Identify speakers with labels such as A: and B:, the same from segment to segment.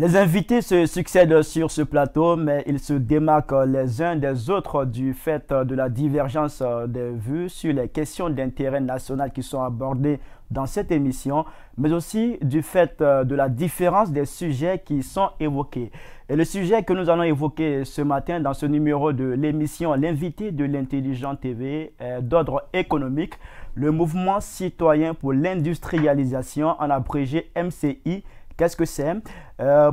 A: Les invités se succèdent sur ce plateau, mais ils se démarquent les uns des autres du fait de la divergence des vues sur les questions d'intérêt national qui sont abordées dans cette émission, mais aussi du fait de la différence des sujets qui sont évoqués. Et le sujet que nous allons évoquer ce matin dans ce numéro de l'émission L'invité de l'Intelligent TV est d'ordre économique. Le mouvement citoyen pour l'industrialisation, en abrégé MCI. Qu'est-ce que c'est?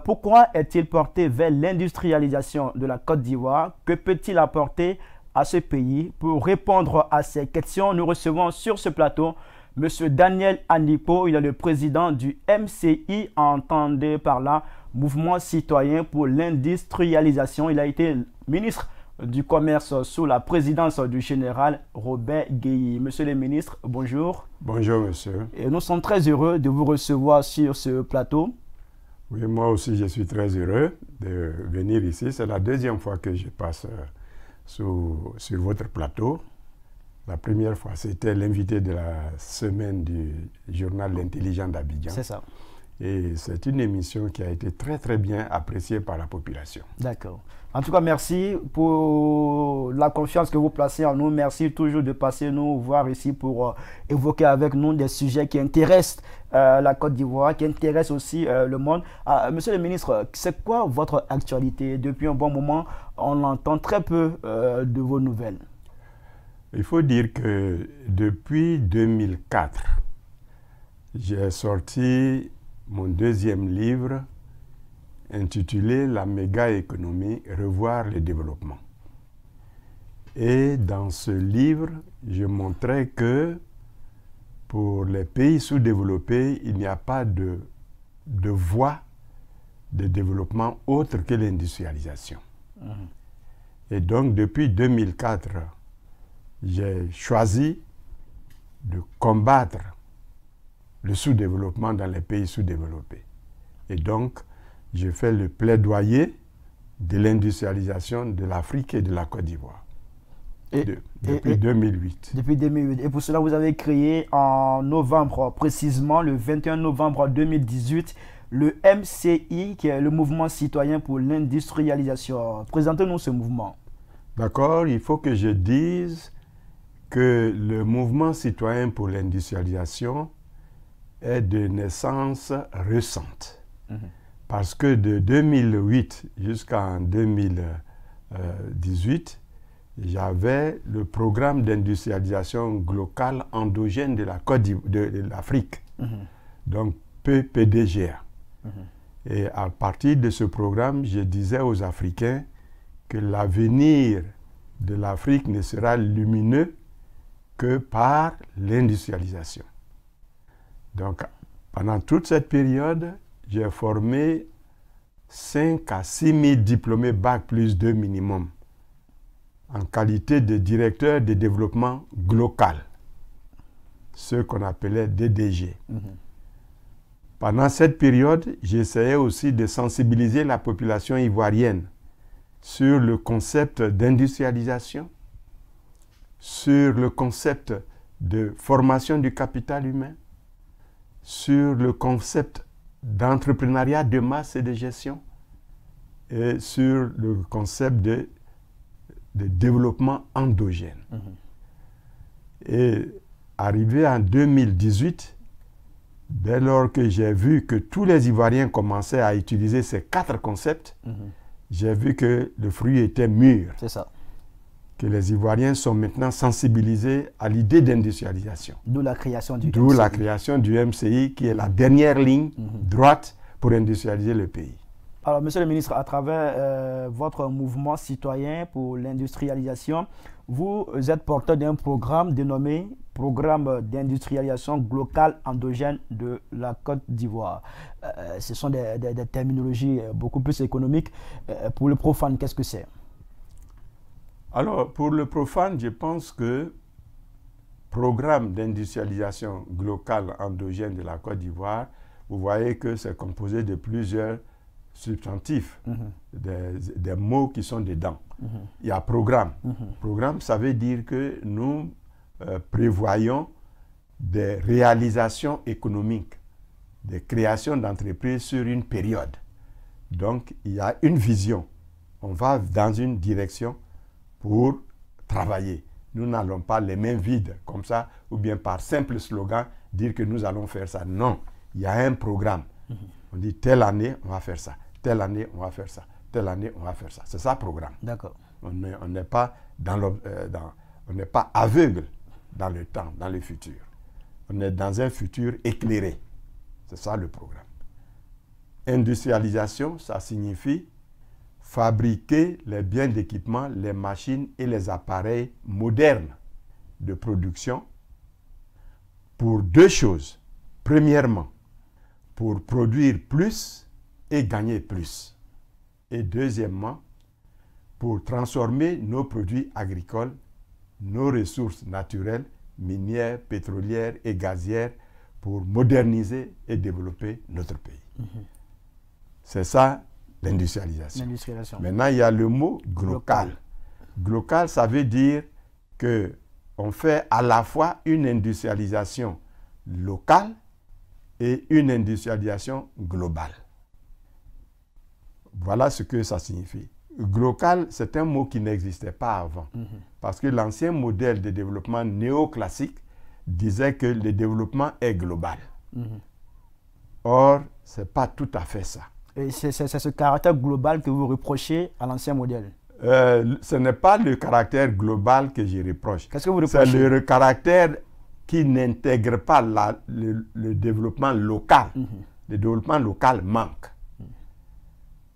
A: Pourquoi est-il porté vers l'industrialisation de la Côte d'Ivoire? Que peut-il apporter à ce pays? Pour répondre à ces questions, nous recevons sur ce plateau M. Daniel Anipo. Il est le président du MCI, entendez par là, Mouvement citoyen pour l'industrialisation. Il a été ministre du Commerce sous la présidence du général Robert Guéhi. Monsieur le ministre, bonjour.
B: Bonjour, monsieur.
A: Et nous sommes très heureux de vous recevoir sur ce plateau.
B: Oui, moi aussi, je suis très heureux de venir ici. C'est la deuxième fois que je passe sur votre plateau. La première fois, c'était l'invité de la semaine du journal L'Intelligent d'Abidjan.
A: C'est ça.
B: Et c'est une émission qui a été très, très bien appréciée par la population.
A: D'accord. En tout cas, merci pour la confiance que vous placez en nous. Merci toujours de passer nous voir ici pour évoquer avec nous des sujets qui intéressent la Côte d'Ivoire, qui intéressent aussi le monde. Monsieur le ministre, c'est quoi votre actualité? Depuis un bon moment, on entend très peu de vos nouvelles.
B: Il faut dire que depuis 2004, j'ai sorti mon deuxième livre intitulé « La méga-économie, revoir le développement ». Et dans ce livre, je montrais que pour les pays sous-développés, il n'y a pas de voie de développement autre que l'industrialisation. Et donc, depuis 2004, j'ai choisi de combattre le sous-développement dans les pays sous-développés. Et donc, je fais le plaidoyer de l'industrialisation de l'Afrique et de la Côte d'Ivoire. Depuis 2008.
A: Depuis 2008. Et pour cela, vous avez créé en novembre, précisément le 21 novembre 2018, le MCI, qui est le mouvement citoyen pour l'industrialisation. Présentez-nous ce mouvement.
B: D'accord, il faut que je dise que le mouvement citoyen pour l'industrialisation est de naissance récente. Parce que de 2008 jusqu'en 2018, j'avais le programme d'industrialisation globale endogène de l'Afrique, donc PPDGA. Et à partir de ce programme, je disais aux Africains que l'avenir de l'Afrique ne sera lumineux que par l'industrialisation. Donc, pendant toute cette période, j'ai formé 5 à 6 000 diplômés Bac plus 2 minimum en qualité de directeur de développement local, ceux qu'on appelait DDG. Pendant cette période, j'essayais aussi de sensibiliser la population ivoirienne sur le concept d'industrialisation, sur le concept de formation du capital humain, sur le concept d'entrepreneuriat de masse et de gestion et sur le concept de développement endogène. Et arrivé en 2018, dès lors que j'ai vu que tous les Ivoiriens commençaient à utiliser ces 4 concepts, j'ai vu que le fruit était mûr.
A: C'est ça.
B: Que les Ivoiriens sont maintenant sensibilisés à l'idée d'industrialisation.
A: D'où la création du MCI.
B: D'où la création du MCI, qui est la dernière ligne droite pour industrialiser le pays.
A: Alors, monsieur le ministre, à travers votre mouvement citoyen pour l'industrialisation, vous êtes porteur d'un programme dénommé Programme d'industrialisation globale endogène de la Côte d'Ivoire. Ce sont des terminologies beaucoup plus économiques. Pour le profane, qu'est-ce que c'est?
B: Alors, pour le profane, je pense que Programme d'industrialisation globale endogène de la Côte d'Ivoire, vous voyez que c'est composé de plusieurs substantifs, des mots qui sont dedans. Il y a programme. Programme, ça veut dire que nous prévoyons des réalisations économiques, des créations d'entreprises sur une période. Donc, il y a une vision. On va dans une direction pour travailler. Nous n'allons pas les mains vides comme ça, ou bien par simple slogan, dire que nous allons faire ça. Non, il y a un programme. On dit telle année, on va faire ça. Telle année, on va faire ça. Telle année, on va faire ça. C'est ça le programme.
A: D'accord.
B: On n'est pas on n'est pas aveugle dans le temps, dans le futur. On est dans un futur éclairé. C'est ça le programme. Industrialisation, ça signifie fabriquer les biens d'équipement, les machines et les appareils modernes de production pour deux choses. Premièrement, pour produire plus et gagner plus. Et deuxièmement, pour transformer nos produits agricoles, nos ressources naturelles, minières, pétrolières et gazières, pour moderniser et développer notre pays. C'est ça l'industrialisation. Maintenant, il y a le mot glocal. Glocal, ça veut dire qu'on fait à la fois une industrialisation locale et une industrialisation globale. Voilà ce que ça signifie. Glocal, c'est un mot qui n'existait pas avant. Parce que l'ancien modèle de développement néoclassique disait que le développement est global. Or, ce n'est pas tout à fait ça.
A: Et c'est ce caractère global que vous reprochez à l'ancien modèle?
B: Ce n'est pas le caractère global que je reproche.
A: Qu'est-ce que vous reprochez?
B: C'est le caractère qui n'intègre pas le développement local. Le développement local manque.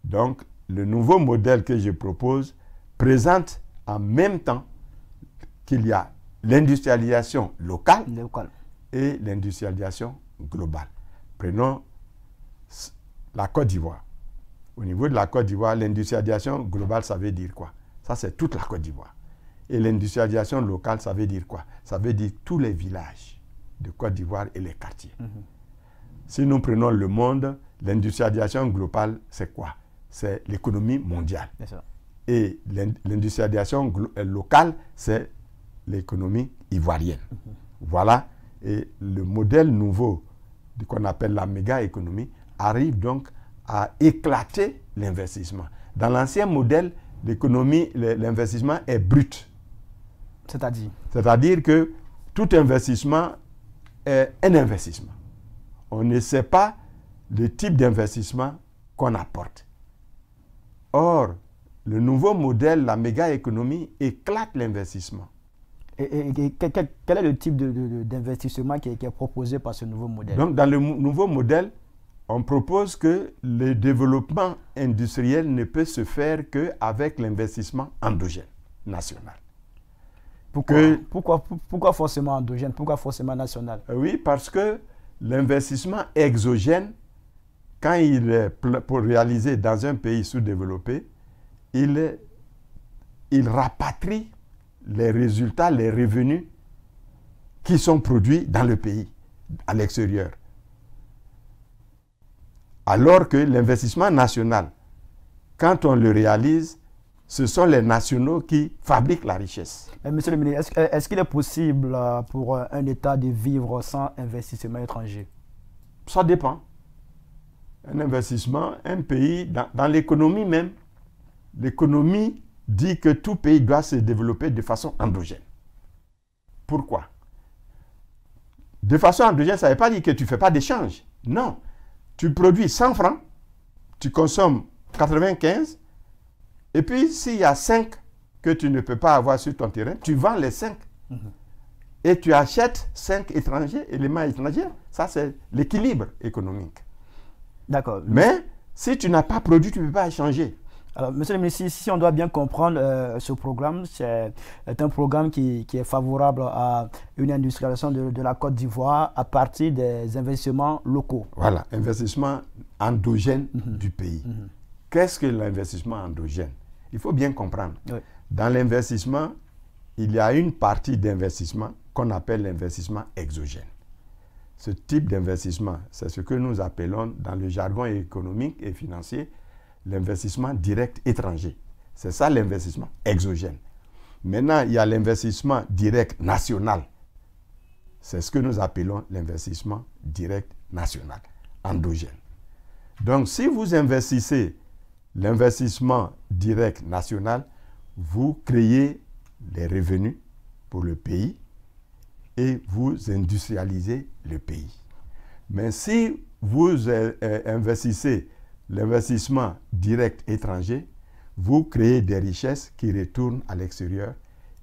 B: Donc, le nouveau modèle que je propose présente en même temps qu'il y a l'industrialisation locale et l'industrialisation globale. Prenons la Côte d'Ivoire. Au niveau de la Côte d'Ivoire, l'industrialisation globale, ça veut dire quoi? Ça, c'est toute la Côte d'Ivoire. Et l'industrialisation locale, ça veut dire quoi? Ça veut dire tous les villages de Côte d'Ivoire et les quartiers. Si nous prenons le monde, l'industrialisation globale, c'est quoi? C'est l'économie mondiale. Et l'industrialisation locale, c'est l'économie ivoirienne. Voilà. Et le modèle nouveau qu'on appelle la méga-économie arrive donc à éclater l'investissement. Dans l'ancien modèle, l'investissement est brut.
A: C'est-à-dire?
B: C'est-à-dire que tout investissement est un investissement. On ne sait pas le type d'investissement qu'on apporte. Or, le nouveau modèle, la méga-économie, éclate l'investissement.
A: Et quel est le type d'investissement qui est proposé par ce nouveau modèle?
B: Donc, dans le nouveau modèle, on propose que le développement industriel ne peut se faire qu'avec l'investissement endogène, national.
A: Pourquoi forcément endogène? Pourquoi forcément national?
B: Oui, parce que l'investissement exogène, quand il est pour réaliser dans un pays sous-développé, il rapatrie les résultats, les revenus qui sont produits dans le pays, à l'extérieur. Alors que l'investissement national, quand on le réalise, ce sont les nationaux qui fabriquent la richesse.
A: Monsieur le ministre, est-ce qu'il est possible pour un État de vivre sans investissement étranger?
B: Ça dépend. Un investissement, un pays, dans l'économie même, l'économie dit que tout pays doit se développer de façon endogène. Pourquoi? De façon endogène, ça ne veut pas dire que tu ne fais pas d'échange. Non. Tu produis 100 francs, tu consommes 95, et puis s'il y a 5 que tu ne peux pas avoir sur ton terrain, tu vends les 5. Et tu achètes 5 éléments étrangers. Ça, c'est l'équilibre économique.
A: D'accord.
B: Mais si tu n'as pas produit, tu ne peux pas échanger.
A: Alors, monsieur le ministre, si on doit bien comprendre ce programme, c'est un programme qui est favorable à une industrialisation de la Côte d'Ivoire à partir des investissements locaux.
B: Voilà, investissement endogène du pays. Qu'est-ce que l'investissement endogène? Il faut bien comprendre. Oui. Dans l'investissement, il y a une partie d'investissement qu'on appelle l'investissement exogène. Ce type d'investissement, c'est ce que nous appelons dans le jargon économique et financier l'investissement direct étranger. C'est ça l'investissement exogène. Maintenant, il y a l'investissement direct national. C'est ce que nous appelons l'investissement direct national, endogène. Donc, si vous investissez l'investissement direct national, vous créez les revenus pour le pays et vous industrialisez le pays. Mais si vous investissez l'investissement direct étranger, vous créez des richesses qui retournent à l'extérieur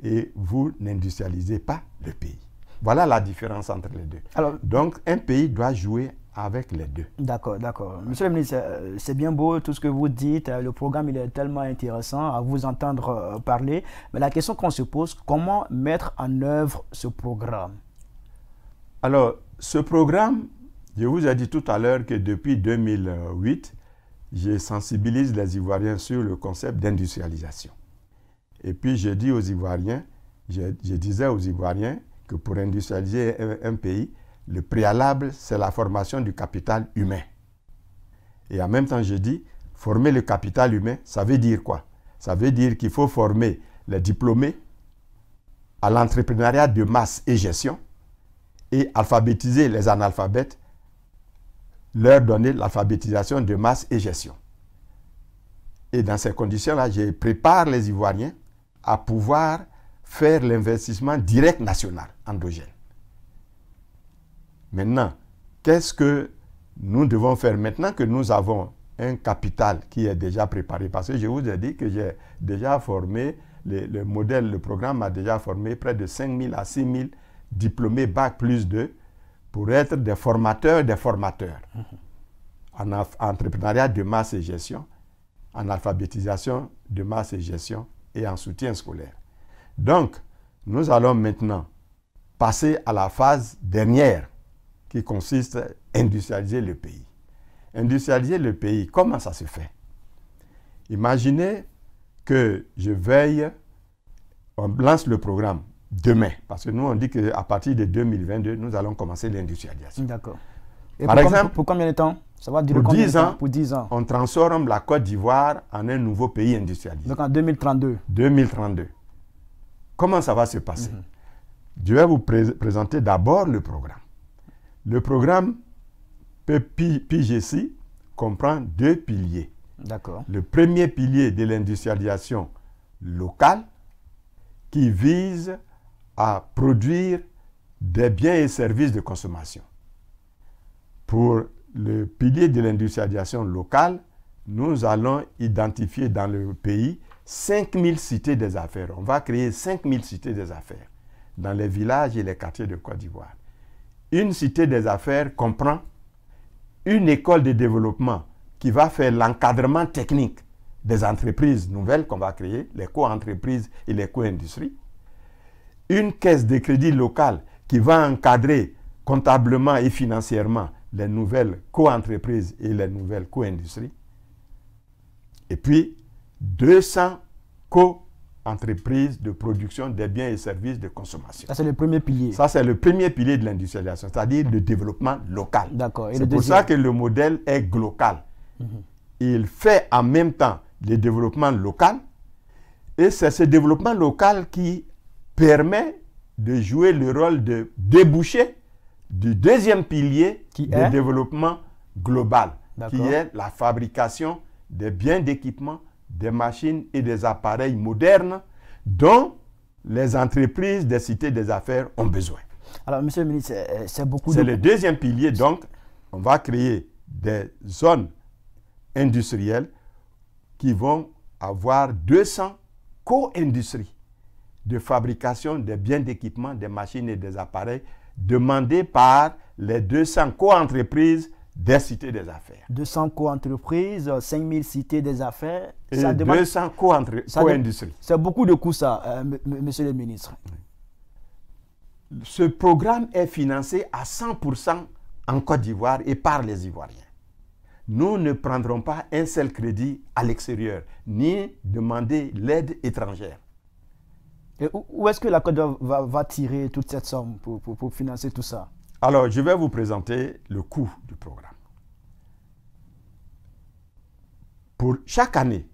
B: et vous n'industrialisez pas le pays. Voilà la différence entre les deux. Alors, donc, un pays doit jouer avec les deux.
A: D'accord, d'accord. Monsieur le ministre, c'est bien beau tout ce que vous dites. Le programme, il est tellement intéressant à vous entendre parler. Mais la question qu'on se pose, comment mettre en œuvre ce programme?
B: Alors, ce programme, je vous ai dit tout à l'heure que depuis 2008, je sensibilise les Ivoiriens sur le concept d'industrialisation. Et puis, je dis aux Ivoiriens, je disais aux Ivoiriens que pour industrialiser un pays, le préalable, c'est la formation du capital humain. Et en même temps, je dis, former le capital humain, ça veut dire quoi? Ça veut dire qu'il faut former les diplômés à l'entrepreneuriat de masse et gestion et alphabétiser les analphabètes, leur donner l'alphabétisation de masse et gestion. Et dans ces conditions-là, je prépare les Ivoiriens à pouvoir faire l'investissement direct national, endogène. Maintenant, qu'est-ce que nous devons faire maintenant que nous avons un capital qui est déjà préparé? Parce que je vous ai dit que j'ai déjà formé, le programme a déjà formé près de 5 000 à 6 000 diplômés Bac plus 2 pour être des formateurs des formateurs en entrepreneuriat de masse et gestion, en alphabétisation de masse et gestion et en soutien scolaire. Donc, nous allons maintenant passer à la phase dernière qui consiste à industrialiser le pays. Industrialiser le pays, comment ça se fait? Imaginez que je veille, on lance le programme demain, parce que nous on dit qu'à partir de 2022, nous allons commencer l'industrialisation.
A: D'accord. Et
B: par exemple,
A: pour combien de temps? Ça va durer
B: pour
A: combien
B: 10
A: de temps?
B: ans,
A: Pour 10 ans.
B: On transforme la Côte d'Ivoire en un nouveau pays industrialisé.
A: Donc en 2032.
B: 2032. Comment ça va se passer? Je vais vous présenter d'abord le programme. Le programme PGC comprend 2 piliers.
A: D'accord.
B: Le premier pilier de l'industrialisation locale qui vise à produire des biens et services de consommation. Pour le pilier de l'industrialisation locale, nous allons identifier dans le pays 5000 cités des affaires. On va créer 5000 cités des affaires dans les villages et les quartiers de Côte d'Ivoire. Une cité des affaires comprend une école de développement qui va faire l'encadrement technique des entreprises nouvelles qu'on va créer, les co-entreprises et les co-industries. Une caisse de crédit locale qui va encadrer comptablement et financièrement les nouvelles co-entreprises et les nouvelles co-industries. Et puis, 200 co-entreprises de production des biens et services de consommation.
A: Ça, c'est le premier pilier.
B: Ça, c'est le premier pilier de l'industrialisation, c'est-à-dire le développement local.
A: D'accord.
B: C'est pour ça que le modèle est glocal. Il fait en même temps le développement local et c'est ce développement local qui permet de jouer le rôle de débouché du deuxième pilier de développement global, qui est la fabrication des biens d'équipement, des machines et des appareils modernes dont les entreprises des cités des affaires ont besoin.
A: Alors, monsieur le ministre, c'est beaucoup
B: C'est le deuxième pilier, donc on va créer des zones industrielles qui vont avoir 200 co-industries de fabrication des biens d'équipement, des machines et des appareils demandés par les 200 co-entreprises des cités des affaires.
A: 200 co-entreprises, 5000 cités des affaires.
B: Et ça 200 co-industries.
A: C'est beaucoup de coûts, ça, monsieur le ministre.
B: Ce programme est financé à 100% en Côte d'Ivoire et par les Ivoiriens. Nous ne prendrons pas un seul crédit à l'extérieur, ni demander l'aide étrangère.
A: Et où est-ce que la Côte d'Ivoire va tirer toute cette somme pour financer tout ça?
B: Alors, je vais vous présenter le coût du programme. Pour chaque année,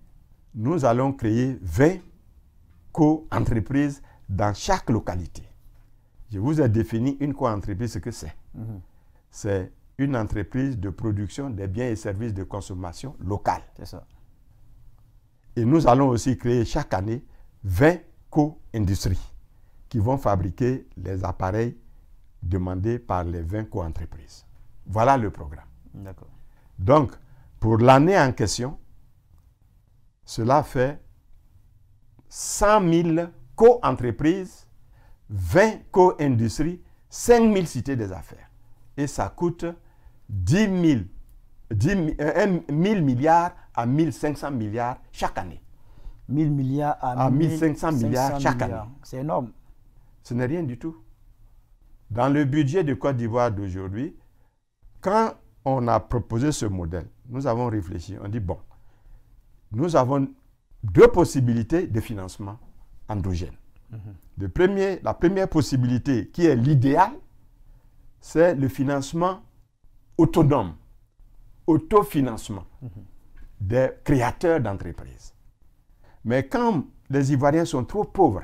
B: nous allons créer 20 co-entreprises dans chaque localité. Je vous ai défini une co-entreprise, ce que c'est. C'est une entreprise de production des biens et services de consommation locale.
A: C'est ça.
B: Et nous allons aussi créer chaque année 20 co-industries qui vont fabriquer les appareils demandés par les 20 co-entreprises. Voilà le programme.
A: D'accord.
B: Donc, pour l'année en question, cela fait 100 000 co-entreprises, 20 co-industries, 5 000 cités des affaires. Et ça coûte 1 000 milliards à 1 500 milliards chaque année.
A: 1 000 milliards à
B: 1 500 milliards chaque année.
A: C'est énorme.
B: Ce n'est rien du tout. Dans le budget de Côte d'Ivoire d'aujourd'hui, quand on a proposé ce modèle, nous avons réfléchi. On dit, bon, nous avons deux possibilités de financement endogène. La première possibilité, qui est l'idéal, c'est le financement autonome, autofinancement des créateurs d'entreprises. Mais quand les Ivoiriens sont trop pauvres,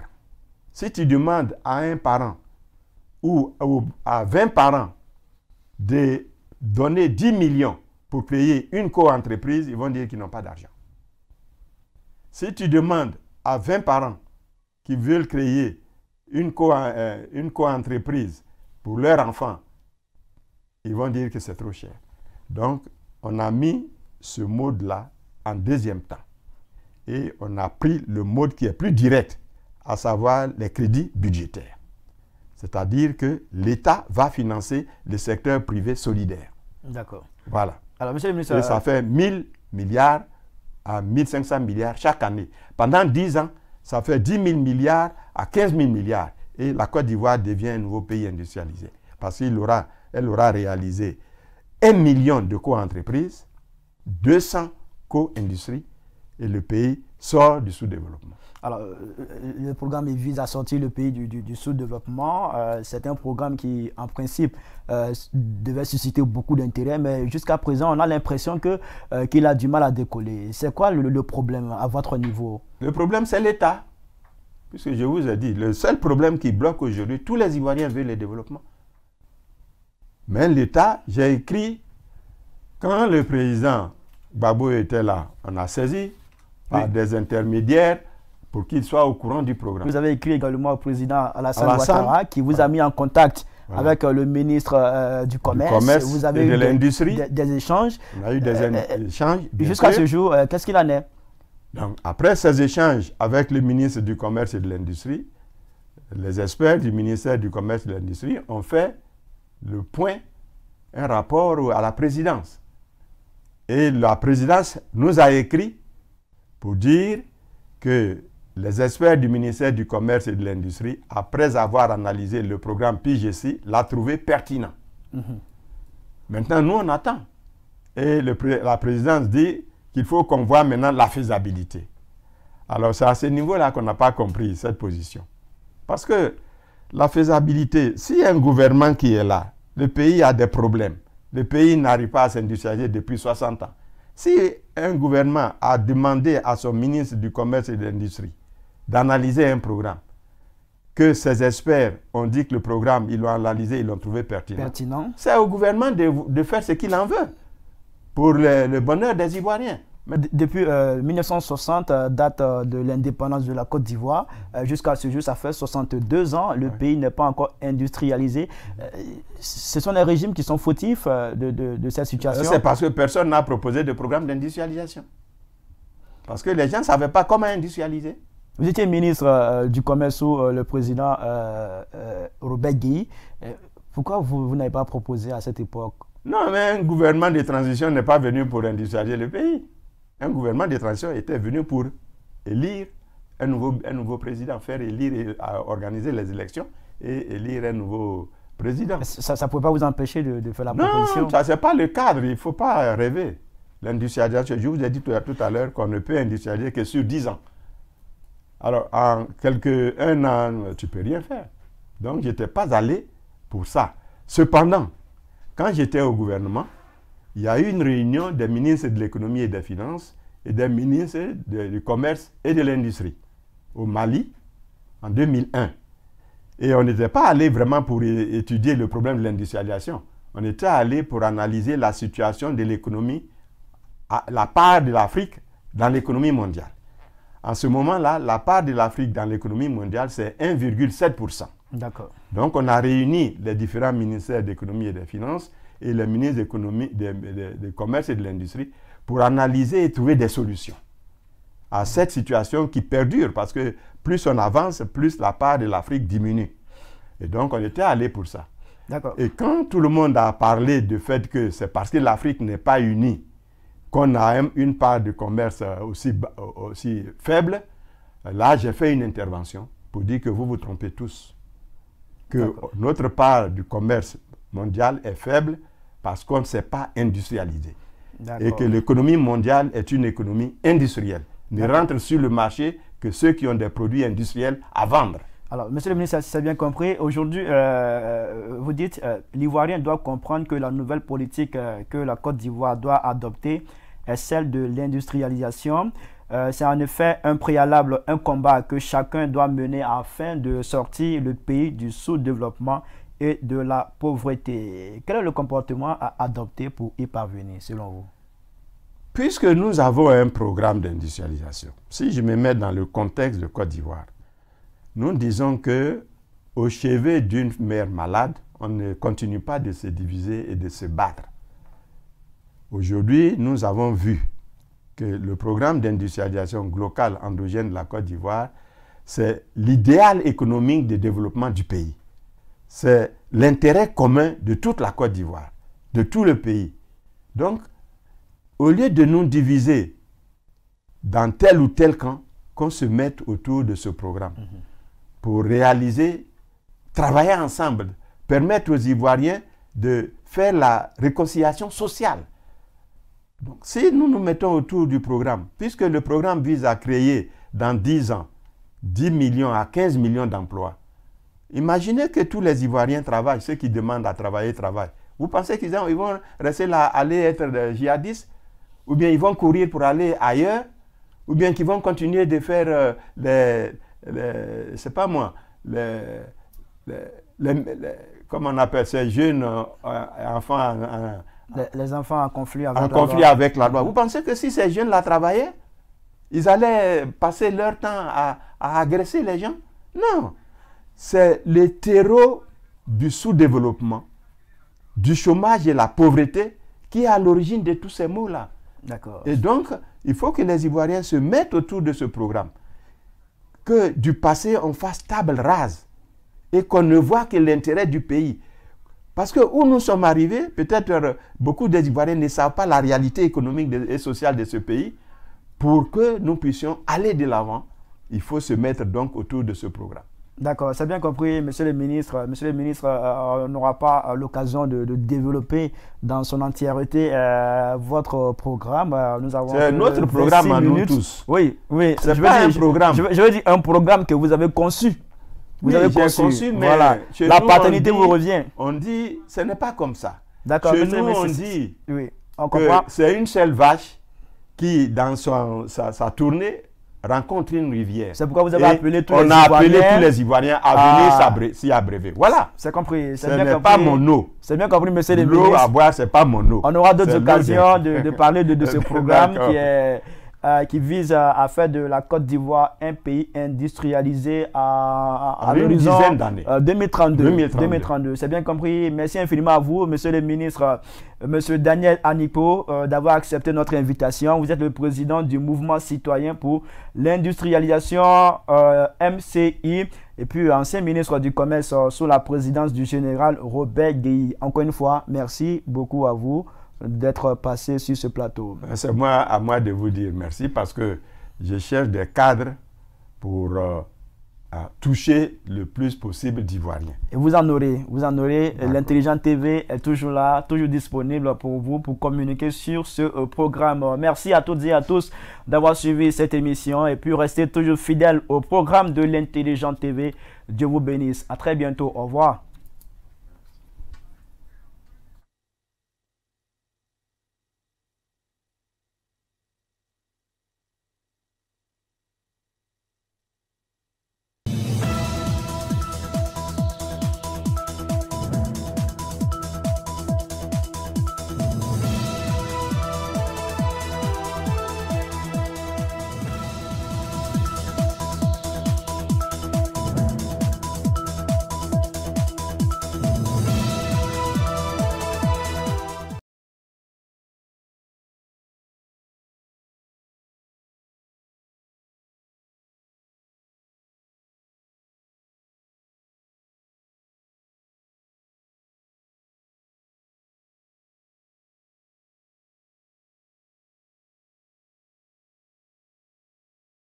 B: si tu demandes à un parent ou à 20 parents de donner 10 millions pour créer une co-entreprise, ils vont dire qu'ils n'ont pas d'argent. Si tu demandes à 20 parents qui veulent créer une co-entreprise pour leurs enfants, ils vont dire que c'est trop cher. Donc, on a mis ce mode-là en deuxième temps. Et on a pris le mode qui est plus direct, à savoir les crédits budgétaires. C'est-à-dire que l'État va financer le secteur privé solidaire.
A: D'accord.
B: Voilà.
A: Alors, monsieur le ministre...
B: Et ça fait 1 000 milliards à 1 500 milliards chaque année. Pendant 10 ans, ça fait 10 000 milliards à 15 000 milliards. Et la Côte d'Ivoire devient un nouveau pays industrialisé. Parce qu'elle aura réalisé 1 million de co-entreprises, 200 co-industries, et le pays sort du sous-développement.
A: Alors, le programme vise à sortir le pays du sous-développement. C'est un programme qui, en principe, devait susciter beaucoup d'intérêt, mais jusqu'à présent, on a l'impression qu'il a du mal à décoller. C'est quoi le problème à votre niveau?
B: Le problème, c'est l'État. Puisque je vous ai dit, le seul problème qui bloque aujourd'hui, tous les Ivoiriens veulent le développement. Mais l'État, j'ai écrit, quand le président Gbagbo était là, on a saisi par des intermédiaires pour qu'il soit au courant du programme.
A: Vous avez écrit également au président Alassane Ouattara qui vous a mis en contact avec le ministre du Commerce. Vous avez eu des échanges.
B: On a eu des échanges.
A: Jusqu'à ce jour, qu'est-ce qu'il en est?
B: Donc, après ces échanges avec le ministre du Commerce et de l'Industrie, les experts du ministère du Commerce et de l'Industrie ont fait le point, un rapport à la présidence. Et la présidence nous a écrit pour dire que les experts du ministère du Commerce et de l'Industrie, après avoir analysé le programme PIGECI, l'ont trouvé pertinent. Maintenant, nous, on attend. Et la présidence dit qu'il faut qu'on voit maintenant la faisabilité. Alors, c'est à ce niveau-là qu'on n'a pas compris cette position. Parce que la faisabilité, s'il y a un gouvernement qui est là, le pays a des problèmes. Le pays n'arrive pas à s'industrialiser depuis 60 ans. Si un gouvernement a demandé à son ministre du Commerce et de l'Industrie d'analyser un programme, que ses experts ont dit que le programme, ils l'ont analysé, ils l'ont trouvé pertinent. C'est au gouvernement de faire ce qu'il en veut pour le bonheur des Ivoiriens.
A: Mais depuis 1960, date de l'indépendance de la Côte d'Ivoire, jusqu'à ce jour, ça fait 62 ans, le pays n'est pas encore industrialisé. Ce sont les régimes qui sont fautifs de cette situation.
B: C'est parce que personne n'a proposé de programme d'industrialisation. Parce que les gens ne savaient pas comment industrialiser.
A: Vous étiez ministre du Commerce sous le président Robert Guèye. Pourquoi vous n'avez pas proposé à cette époque?
B: Non, mais un gouvernement de transition n'est pas venu pour industrialiser le pays. Un gouvernement de transition était venu pour élire un nouveau président, faire élire et organiser les élections et élire un nouveau président.
A: Ça ne pouvait pas vous empêcher de faire la proposition?
B: Non, ça c'est pas le cadre, il ne faut pas rêver. L'industrialisation, je vous ai dit tout à l'heure qu'on ne peut industrialiser que sur 10 ans. Alors, en un an, tu ne peux rien faire. Donc, je n'étais pas allé pour ça. Cependant, quand j'étais au gouvernement, il y a eu une réunion des ministres de l'économie et des finances et des ministres du commerce et de l'industrie au Mali en 2001. Et on n'était pas allé vraiment pour étudier le problème de l'industrialisation. On était allé pour analyser la situation de l'économie, la part de l'Afrique dans l'économie mondiale. En ce moment-là, la part de l'Afrique dans l'économie mondiale, c'est 1,7%.
A: D'accord.
B: Donc, on a réuni les différents ministères d'économie et des finances et les ministres d'économie, de commerce et de l'industrie pour analyser et trouver des solutions à cette situation qui perdure parce que plus on avance, plus la part de l'Afrique diminue. Et donc, on était allé pour ça.
A: D'accord.
B: Et quand tout le monde a parlé du fait que c'est parce que l'Afrique n'est pas unie qu'on a une part de commerce aussi faible, là, j'ai fait une intervention pour dire que vous vous trompez tous. Que notre part du commerce mondial est faible parce qu'on ne s'est pas industrialisé. Et que l'économie mondiale est une économie industrielle. Ne rentre sur le marché que ceux qui ont des produits industriels à vendre.
A: Alors, monsieur le ministre, si c'est bien compris, aujourd'hui, vous dites l'Ivoirien doit comprendre que la nouvelle politique que la Côte d'Ivoire doit adopter est celle de l'industrialisation. C'est en effet un préalable, un combat que chacun doit mener afin de sortir le pays du sous-développement et de la pauvreté. Quel est le comportement à adopter pour y parvenir, selon vous?
B: Puisque nous avons un programme d'industrialisation, si je me mets dans le contexte de Côte d'Ivoire, nous disons que au chevet d'une mère malade, on ne continue pas de se diviser et de se battre. Aujourd'hui, nous avons vu que le programme d'industrialisation locale endogène de la Côte d'Ivoire, c'est l'idéal économique de développement du pays. C'est l'intérêt commun de toute la Côte d'Ivoire, de tout le pays. Donc, au lieu de nous diviser dans tel ou tel camp, qu'on se mette autour de ce programme pour réaliser, travailler ensemble, permettre aux Ivoiriens de faire la réconciliation sociale. Donc, si nous nous mettons autour du programme, puisque le programme vise à créer dans 10 ans 10 millions à 15 millions d'emplois, imaginez que tous les Ivoiriens travaillent, ceux qui demandent à travailler, travaillent. Vous pensez qu'ils vont rester là, aller être des djihadistes? Ou bien ils vont courir pour aller ailleurs? Ou bien qu'ils vont continuer de faire c'est pas moi, comment on appelle ces jeunes enfants
A: les enfants en conflit
B: avec la loi. Vous pensez que si ces jeunes-là travaillaient, ils allaient passer leur temps à agresser les gens? Non. C'est le terreau du sous-développement, du chômage et la pauvreté qui est à l'origine de tous ces maux-là.
A: D'accord.
B: Et donc, il faut que les Ivoiriens se mettent autour de ce programme. Que du passé, on fasse table rase et qu'on ne voit que l'intérêt du pays. Parce que où nous sommes arrivés, peut-être beaucoup des Ivoiriens ne savent pas la réalité économique et sociale de ce pays. Pour que nous puissions aller de l'avant, il faut se mettre donc autour de ce programme.
A: D'accord, c'est bien compris, monsieur le ministre. Monsieur le ministre n'aura pas l'occasion de développer dans son entièreté votre programme.
B: C'est notre programme à nous tous.
A: Oui, oui.
B: C'est pas un programme.
A: Je veux dire un programme que vous avez conçu. Vous avez conçu, mais voilà. La paternité vous revient.
B: On dit, ce n'est pas comme ça.
A: D'accord.
B: Chez nous, on dit
A: que
B: c'est une seule vache qui, dans sa tournée, rencontre une rivière.
A: C'est pourquoi vous avez appelé tous les Ivoiriens.
B: On a appelé tous les Ivoiriens à venir s'y abreuver. Voilà.
A: C'est compris.
B: Ce n'est pas mon eau.
A: C'est bien compris, monsieur le ministre.
B: L'eau à boire, ce n'est pas mon eau.
A: On aura d'autres occasions de parler de ce programme qui vise à faire de la Côte d'Ivoire un pays industrialisé à l'horizon 2032. C'est bien compris. Merci infiniment à vous, monsieur le ministre, monsieur Daniel Anipo, d'avoir accepté notre invitation. Vous êtes le président du mouvement citoyen pour l'industrialisation MCI et puis ancien ministre du Commerce sous la présidence du général Robert Gueye. Encore une fois, merci beaucoup à vous d'être passé sur ce plateau.
B: C'est à moi de vous dire merci parce que je cherche des cadres pour toucher le plus possible d'Ivoiriens.
A: Et vous en aurez. L'Intelligent TV est toujours là, toujours disponible pour vous, pour communiquer sur ce programme. Merci à toutes et à tous d'avoir suivi cette émission et puis restez toujours fidèles au programme de l'Intelligent TV. Dieu vous bénisse. À très bientôt. Au revoir.